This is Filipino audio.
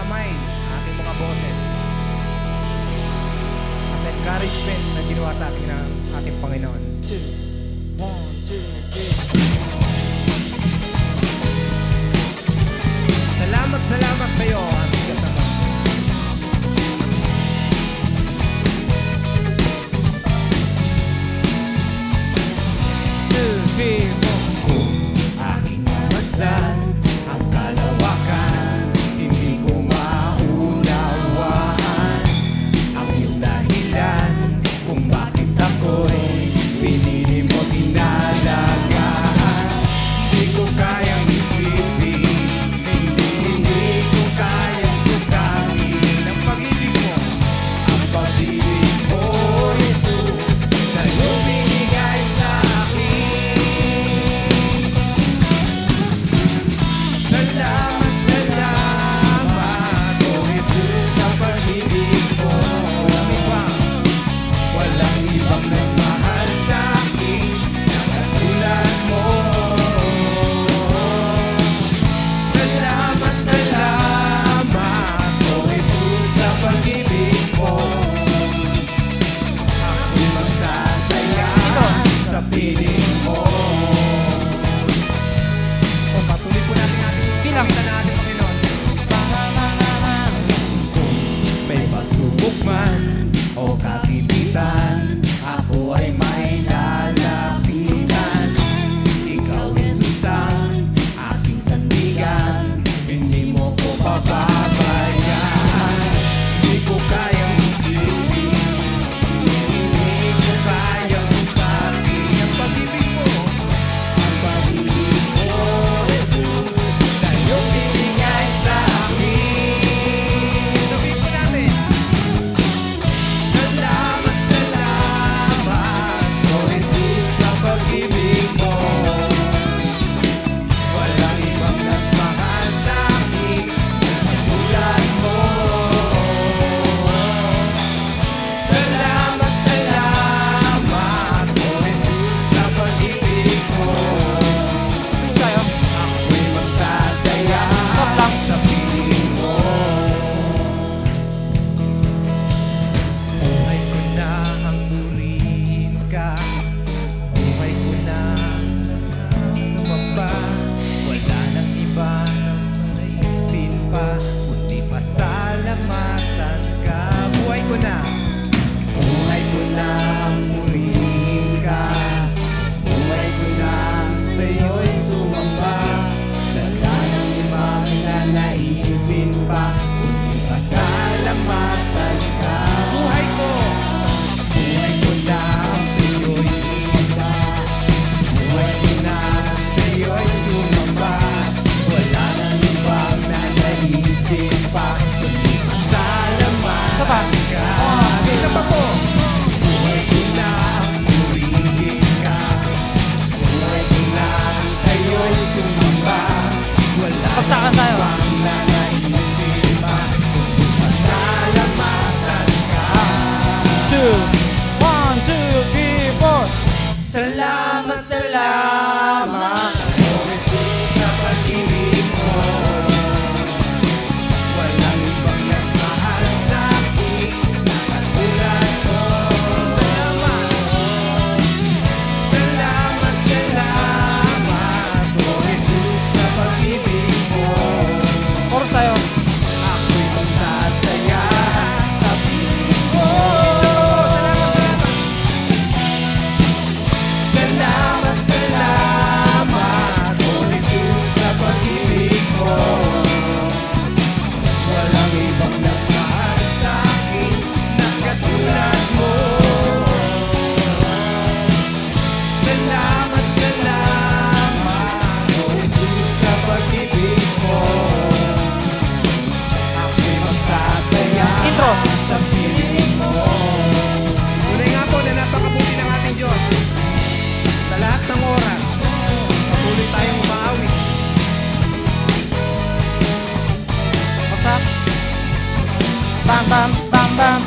kamay, ating mga boses. As encouragement na ginawa sa atin ng ating Panginoon. 1, 2, 3. Salamat sa iyo, aming kasama. Aking mamasdan ang kalawakan, hindi ko maunawaan ang iyong dahilan kung bakit ako'y pinili mo tinalagaan. Hindi ko kayang isipin, hindi ko kayang sukatin ang pag-ibig mo, ang pag-ibig mo, Jesus, na iyong binigay sa akin. Salamat, salamat, oh Jesus, sa pag-ibig mo. Walang ibang nagmahal sa akin na katulad mo. Salamat, salamat, oh Jesus, sa pag-ibig mo. Ako'y magsasaya sa piling mo. O patuloy po natin ating bilang na natin, Panginoon. May pagsubok man o kapipitan, ako ay may lalapitan. Ikaw, Jesus, ang aking sandigan, hindi mo ko pababayaan. Hindi ko kayang isipin, hindi ko kayang sukatin ang pag-ibig mo, ang pag-ibig mo, Jesus, na iyong binigay sa akin. Sabihin po natin, salamat, salamat, oh Jesus, sa pag-ibig mo. Walang ibang nagmahal sa akin na katulad mo. Salamat, salamat, oh Jesus, sa pag-ibig mo. Ako'y magsasaya sa piling mo. Buhay ko na ang purihin ka, buhay ko na sumamba. Wala nang iba na maisin pa, kundi pasalamatan ka. Buhay ko na ang purihin ka, buhay ko na sa'yo'y sumamba. Wala nang ibang nanaisin pa, kundi pasalamatan ka. Buhay ko na sa'yo'y sumamba. Buhay ko na sa'yo'y sumamba. Wala nang ibang nanaisin pa, kundi pasalamatan ka. Isa pa po. Buhay ko na purihin ka, buhay ko na sa'yo'y sumamba. Wala Pagsakan tayo. nang ibang nanaisin pa, kundi pasalamatan ka. 1, 2, 3, 4. Salamat, salamat, oh Jesus, sa pag-ibig mo. Walang ibang nagmahal sa akin na katulad mo. Salamat, salamat, salamat, oh Jesus, sa pag-ibig mo. Oras tayo. Ako'y magsasaya sa piling mo. Salamat, salamat, oh Jesus, sa pag-ibig mo. Walang ibang nagmahal sa akin na katulad mo. Salamat, salamat, oh Jesus, sa pag-ibig mo. Ako'y magsasaya Intro. sa piling mo. Tunay nga po na napakabuti ng ating Diyos. Sa lahat ng oras, patuloy tayong umaawit. Pagsak. Bam, bam, bam, bam.